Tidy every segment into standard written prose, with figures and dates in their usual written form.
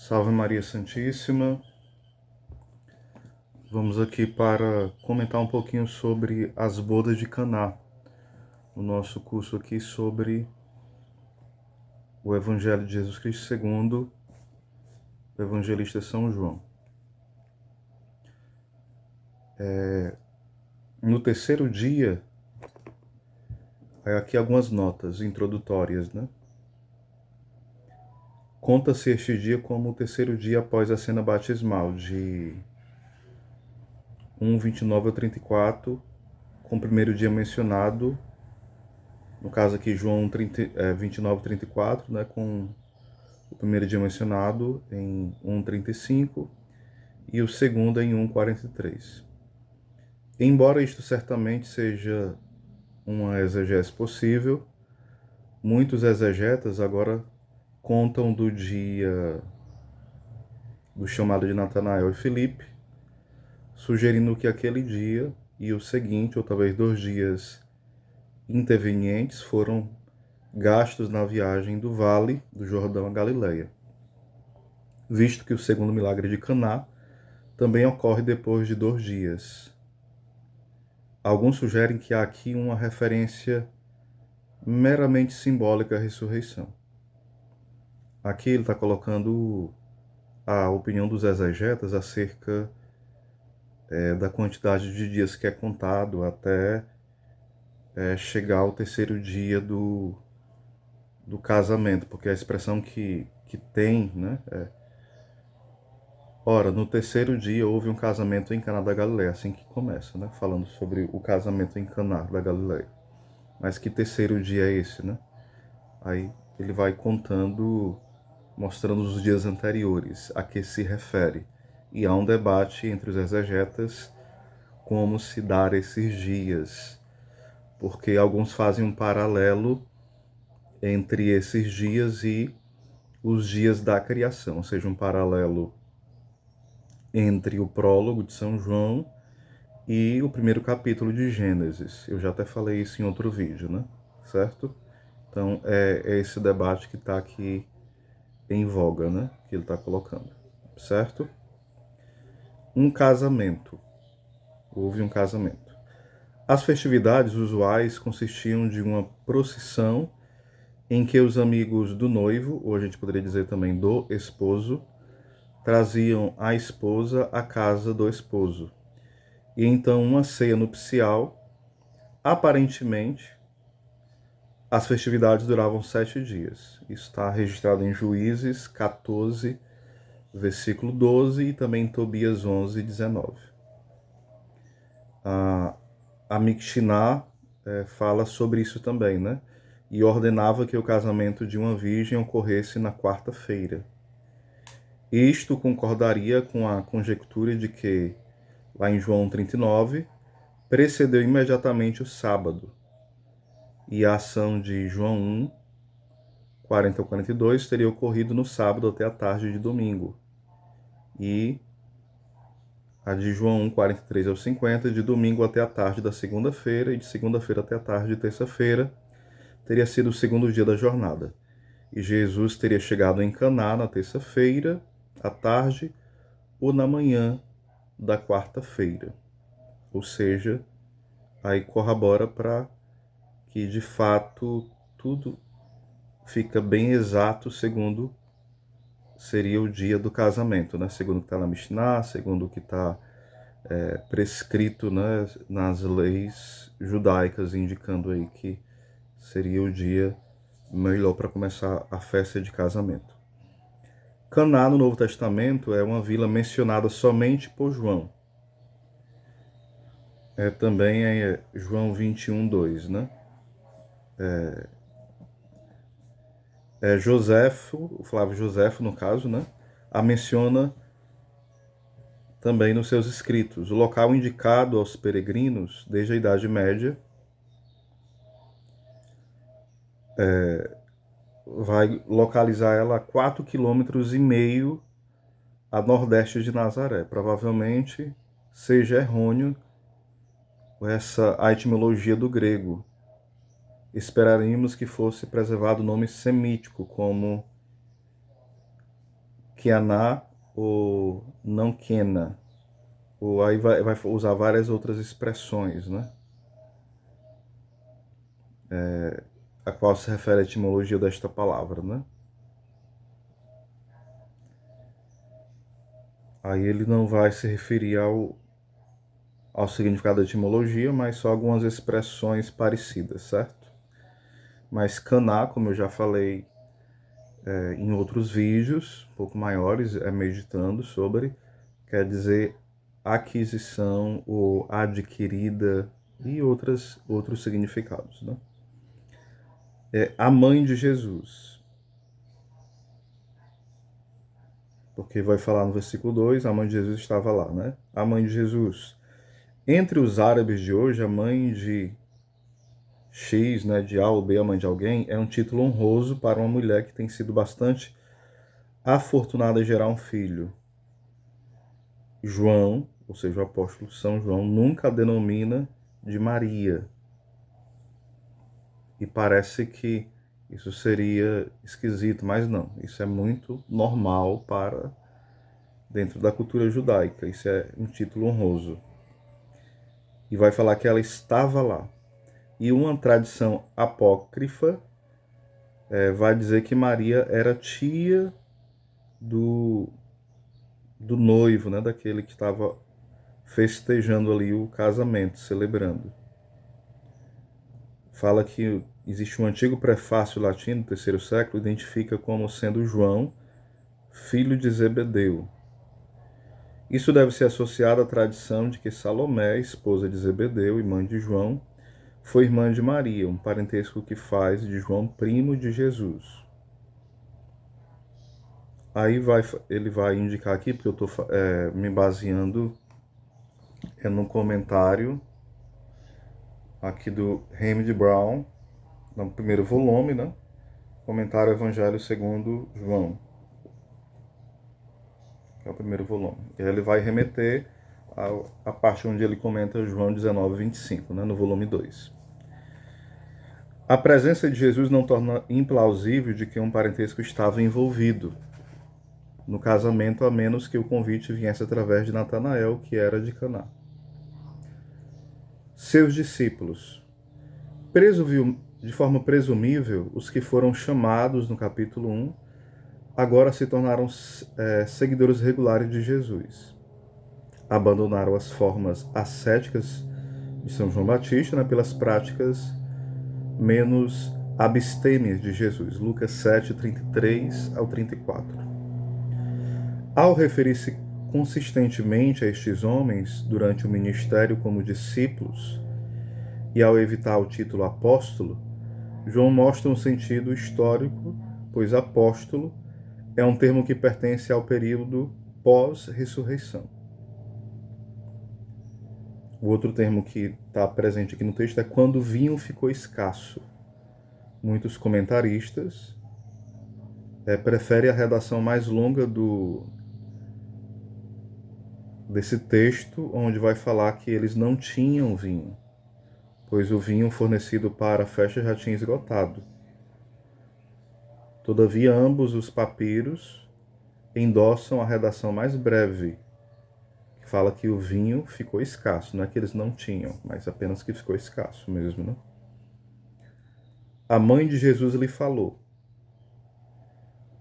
Salve Maria Santíssima. Vamos aqui para comentar um pouquinho sobre as bodas de Caná, o nosso curso aqui sobre o Evangelho de Jesus Cristo segundo o evangelista São João. No terceiro dia, aqui algumas notas introdutórias, né? Conta-se este dia como o terceiro dia após a cena batismal, de 1:29 a 34, com o primeiro dia mencionado, no caso aqui João 29, 34, né, com o primeiro dia mencionado em 1:35 e o segundo em 1:43. Embora isto certamente seja uma exegese possível, muitos exegetas agora contam do dia do chamado de Natanael e Filipe, sugerindo que aquele dia e o seguinte, ou talvez 2 dias intervenientes, foram gastos na viagem do Vale do Jordão a Galileia, visto que o segundo milagre de Caná também ocorre depois de 2 dias. Alguns sugerem que há aqui uma referência meramente simbólica à ressurreição. Aqui ele está colocando a opinião dos exegetas acerca da quantidade de dias que é contado até chegar ao terceiro dia do casamento, porque a expressão que tem, né, ora, no terceiro dia houve um casamento em Caná da Galileia, assim que começa, né, falando sobre o casamento em Caná da Galileia. Mas que terceiro dia é esse, né? Aí ele vai contando, mostrando os dias anteriores a que se refere. E há um debate entre os exegetas como se dar esses dias, porque alguns fazem um paralelo entre esses dias e os dias da criação, ou seja, um paralelo entre o prólogo de São João e o primeiro capítulo de Gênesis. Eu já até falei isso em outro vídeo, né? Certo? Então, é esse debate que está aqui em voga, né? Que ele está colocando, certo? Um casamento. Houve um casamento. As festividades usuais consistiam de uma procissão em que os amigos do noivo, ou a gente poderia dizer também do esposo, traziam a esposa à casa do esposo. E então uma ceia nupcial, aparentemente, as festividades duravam 7 dias. Isso está registrado em Juízes 14, versículo 12, e também em Tobias 11, 19. A Mikshiná fala sobre isso também, né? E ordenava que o casamento de uma virgem ocorresse na quarta-feira. Isto concordaria com a conjectura de que, lá em João 39, precedeu imediatamente o sábado, e a ação de João 1, 40 ao 42, teria ocorrido no sábado até a tarde de domingo, e a de João 1, 43 ao 50, de domingo até a tarde da segunda-feira, e de segunda-feira até a tarde de terça-feira, teria sido o segundo dia da jornada. E Jesus teria chegado em Caná na terça-feira, à tarde, ou na manhã da quarta-feira. Ou seja, aí corrobora para que, de fato, tudo fica bem exato segundo seria o dia do casamento, né? Segundo o que está na Mishnah, segundo o que está prescrito, né, nas leis judaicas, indicando aí que seria o dia melhor para começar a festa de casamento. Caná, no Novo Testamento, é uma vila mencionada somente por João. Também é João 21, 2, né? Joséfo, o Flávio Joséfo, no caso, né? A menciona também nos seus escritos. O local indicado aos peregrinos desde a Idade Média vai localizar ela a 4,5 km a nordeste de Nazaré. Provavelmente seja errôneo a etimologia do grego. Esperaríamos que fosse preservado o nome semítico, como Kianá ou não Kena, ou aí vai usar várias outras expressões, né? A qual se refere a etimologia desta palavra, né? Aí ele não vai se referir ao significado da etimologia, mas só algumas expressões parecidas, certo? Mas Caná, como eu já falei em outros vídeos, um pouco maiores, meditando sobre, quer dizer aquisição ou adquirida e outros significados, né? É a mãe de Jesus, porque vai falar no versículo 2, a mãe de Jesus estava lá, né? A mãe de Jesus. Entre os árabes de hoje, a mãe de X, né, de A ou B, a mãe de alguém, é um título honroso para uma mulher que tem sido bastante afortunada em gerar um filho. João, ou seja, o apóstolo São João, nunca a denomina de Maria. E parece que isso seria esquisito, mas não. Isso é muito normal para dentro da cultura judaica. Isso é um título honroso. E vai falar que ela estava lá. E uma tradição apócrifa vai dizer que Maria era tia do, do noivo, né, daquele que estava festejando ali o casamento, celebrando. Fala que existe um antigo prefácio latino do terceiro século, identifica como sendo João, filho de Zebedeu. Isso deve ser associado à tradição de que Salomé, esposa de Zebedeu e mãe de João, foi irmã de Maria, um parentesco que faz de João primo de Jesus. Aí ele vai indicar aqui, porque eu estou me baseando no comentário aqui do Hamid Brown, no primeiro volume, né? Comentário Evangelho segundo João, que é o primeiro volume. E aí ele vai remeter a parte onde ele comenta João 19:25, né? No volume 2. A presença de Jesus não torna implausível de que um parentesco estava envolvido no casamento, a menos que o convite viesse através de Natanael, que era de Caná. Seus discípulos. De forma presumível, os que foram chamados no capítulo 1 agora se tornaram seguidores regulares de Jesus. Abandonaram as formas ascéticas de São João Batista, né, pelas práticas menos abstêmias de Jesus. Lucas 7, 33 ao 34. Ao referir-se consistentemente a estes homens durante o ministério como discípulos e ao evitar o título apóstolo, João mostra um sentido histórico, pois apóstolo é um termo que pertence ao período pós-ressurreição. O outro termo que está presente aqui no texto é quando o vinho ficou escasso. Muitos comentaristas preferem a redação mais longa desse texto, onde vai falar que eles não tinham vinho, pois o vinho fornecido para a festa já tinha esgotado. Todavia, ambos os papiros endossam a redação mais breve, que fala que o vinho ficou escasso. Não é que eles não tinham, mas apenas que ficou escasso mesmo, né? A mãe de Jesus lhe falou,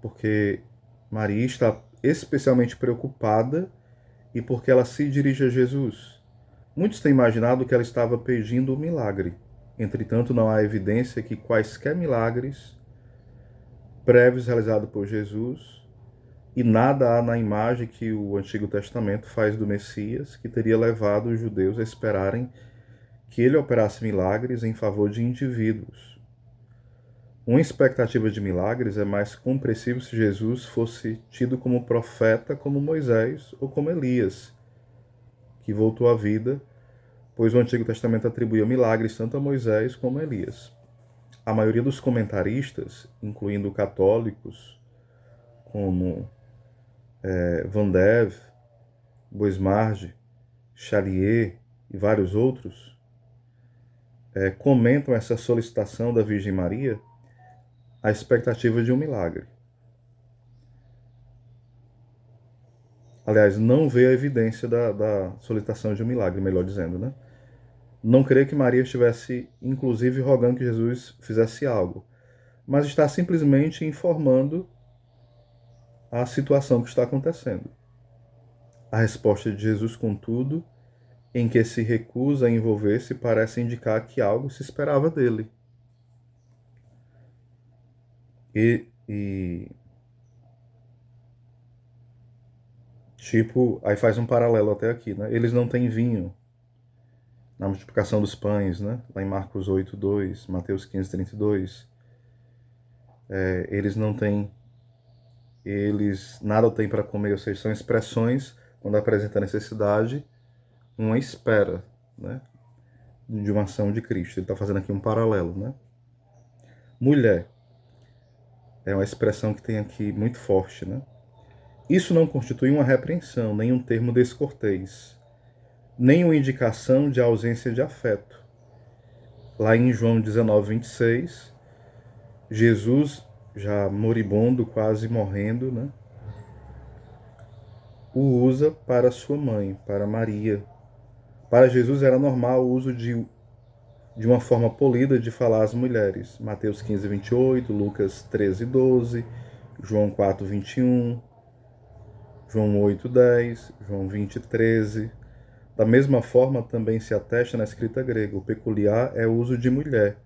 porque Maria está especialmente preocupada e porque ela se dirige a Jesus. Muitos têm imaginado que ela estava pedindo um milagre. Entretanto, não há evidência que quaisquer milagres prévios realizados por Jesus e nada há na imagem que o Antigo Testamento faz do Messias que teria levado os judeus a esperarem que ele operasse milagres em favor de indivíduos. Uma expectativa de milagres é mais compreensível se Jesus fosse tido como profeta, como Moisés ou como Elias, que voltou à vida, pois o Antigo Testamento atribuía milagres tanto a Moisés como a Elias. A maioria dos comentaristas, incluindo católicos, como Van Dev, Boismarge, Charlier e vários outros, comentam essa solicitação da Virgem Maria a expectativa de um milagre. Aliás, não vê a evidência da solicitação de um milagre, melhor dizendo, né? Não crê que Maria estivesse, inclusive, rogando que Jesus fizesse algo, mas está simplesmente informando a situação que está acontecendo. A resposta de Jesus, contudo, em que se recusa a envolver-se, parece indicar que algo se esperava dele. E tipo, aí faz um paralelo até aqui, né? Eles não têm vinho na multiplicação dos pães, né? Lá em Marcos 8:2, Mateus 15:32. Eles não têm, eles nada têm para comer, ou seja, são expressões, quando apresenta necessidade, uma espera, né? De uma ação de Cristo. Ele está fazendo aqui um paralelo, né? Mulher é uma expressão que tem aqui muito forte, né? Isso não constitui uma repreensão, nem um termo descortês, nem uma indicação de ausência de afeto. Lá em João 19:26, Jesus, já moribundo, quase morrendo, né, o usa para sua mãe, para Maria. Para Jesus era normal o uso de uma forma polida de falar às mulheres. Mateus 15:28, Lucas 13:12, João 4:21, João 8:10, João 20:13. Da mesma forma, também se atesta na escrita grega. O peculiar é o uso de mulher,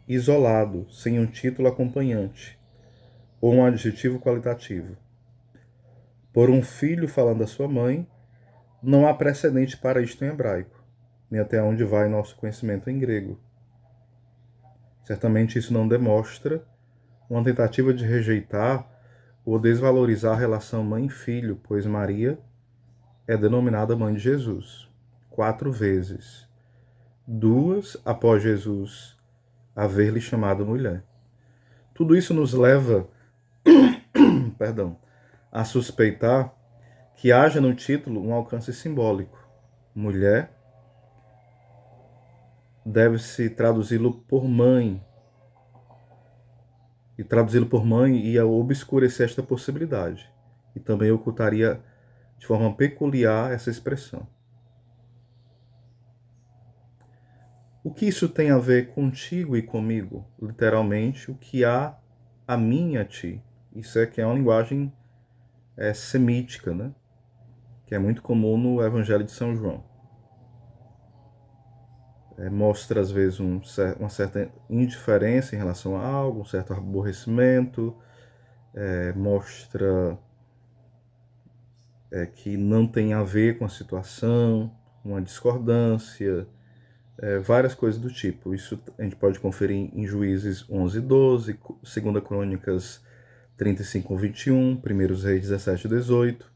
isolado, sem um título acompanhante, ou um adjetivo qualitativo. Por um filho falando à sua mãe, não há precedente para isto em hebraico, nem até onde vai nosso conhecimento em grego. Certamente isso não demonstra uma tentativa de rejeitar ou desvalorizar a relação mãe-filho, pois Maria é denominada mãe de Jesus 4 vezes, 2 após Jesus haver-lhe chamado mulher. Tudo isso nos leva, perdão, a suspeitar que haja no título um alcance simbólico. Mulher deve-se traduzi-lo por mãe, e traduzi-lo por mãe ia obscurecer esta possibilidade, e também ocultaria de forma peculiar essa expressão. O que isso tem a ver contigo e comigo? Literalmente, o que há a mim e a ti. Isso é que é uma linguagem semítica, né? Que é muito comum no Evangelho de São João. Mostra, às vezes, uma certa indiferença em relação a algo, um certo aborrecimento, mostra que não tem a ver com a situação, uma discordância, várias coisas do tipo. Isso a gente pode conferir em Juízes 11:12, 2 Crônicas 35:21, 1 Reis 17:18.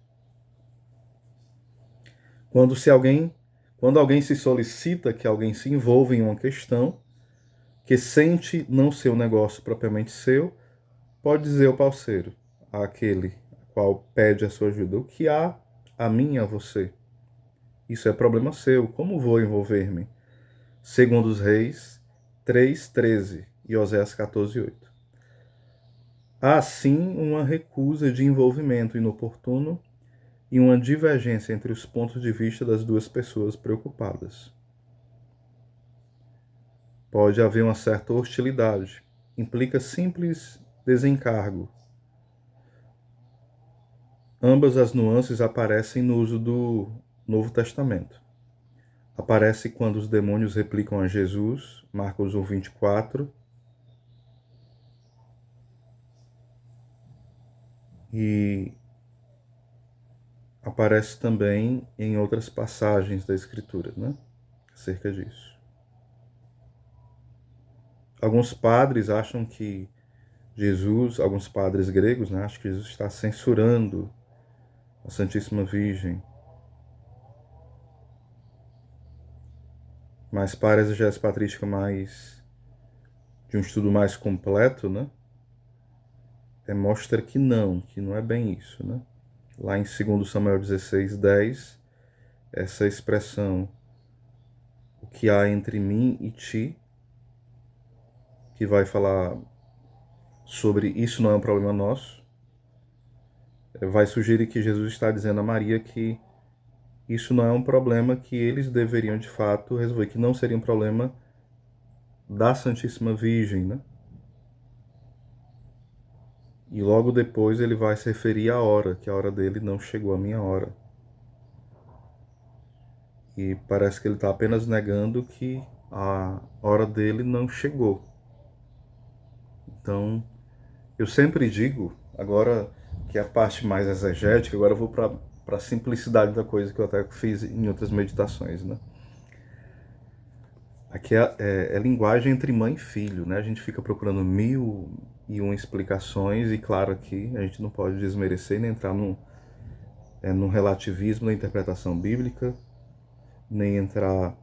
Quando alguém se solicita que alguém se envolva em uma questão que sente não ser um negócio propriamente seu, pode dizer ao parceiro, àquele qual pede a sua ajuda, o que há a mim e a você? Isso é problema seu, como vou envolver-me? Segundo os Reis 3:13 e Oséias 14:8. Há sim uma recusa de envolvimento inoportuno e uma divergência entre os pontos de vista das duas pessoas preocupadas. Pode haver uma certa hostilidade, implica simples desencargo. Ambas as nuances aparecem no uso do Novo Testamento. Aparece quando os demônios replicam a Jesus, Marcos 1:24, e aparece também em outras passagens da Escritura, né? Acerca disso. Alguns padres acham que Jesus, alguns padres gregos, né, acham que Jesus está censurando a Santíssima Virgem. Mas para a exegese patrística de um estudo mais completo, né, mostra que não é bem isso, né? Lá em 2 Samuel 16:10, essa expressão, o que há entre mim e ti, que vai falar sobre isso não é um problema nosso, vai sugerir que Jesus está dizendo a Maria que isso não é um problema que eles deveriam de fato resolver, que não seria um problema da Santíssima Virgem, né? E logo depois ele vai se referir à hora, que a hora dele não chegou, a minha hora. E parece que ele está apenas negando que a hora dele não chegou. Então, eu sempre digo, agora que é a parte mais exegética, agora eu vou para a simplicidade da coisa que eu até fiz em outras meditações, né? Aqui é linguagem entre mãe e filho, né? A gente fica procurando mil e uma explicações e claro que a gente não pode desmerecer nem entrar no relativismo da interpretação bíblica, nem entrar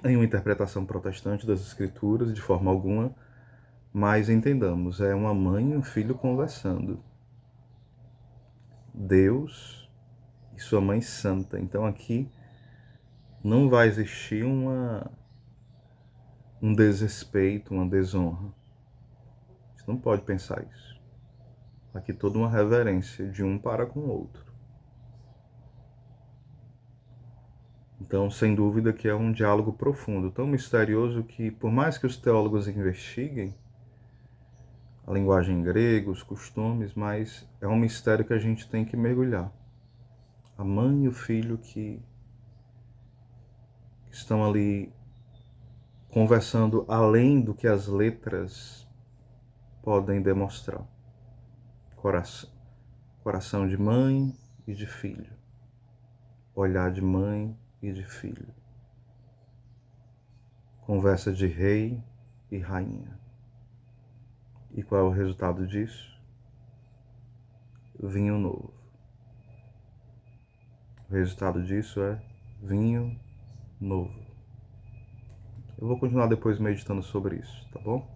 em uma interpretação protestante das escrituras de forma alguma, mas entendamos, é uma mãe e um filho conversando. Deus e sua mãe santa. Então aqui não vai existir um desrespeito, uma desonra. A gente não pode pensar isso. Aqui toda uma reverência de um para com o outro. Então, sem dúvida que é um diálogo profundo, tão misterioso que, por mais que os teólogos investiguem a linguagem grega, os costumes, mas é um mistério que a gente tem que mergulhar. A mãe e o filho que estão ali conversando além do que as letras podem demonstrar. Coração de mãe e de filho. Olhar de mãe e de filho. Conversa de rei e rainha. E qual é o resultado disso? Vinho novo. O resultado disso é vinho novo. Eu vou continuar depois meditando sobre isso, tá bom?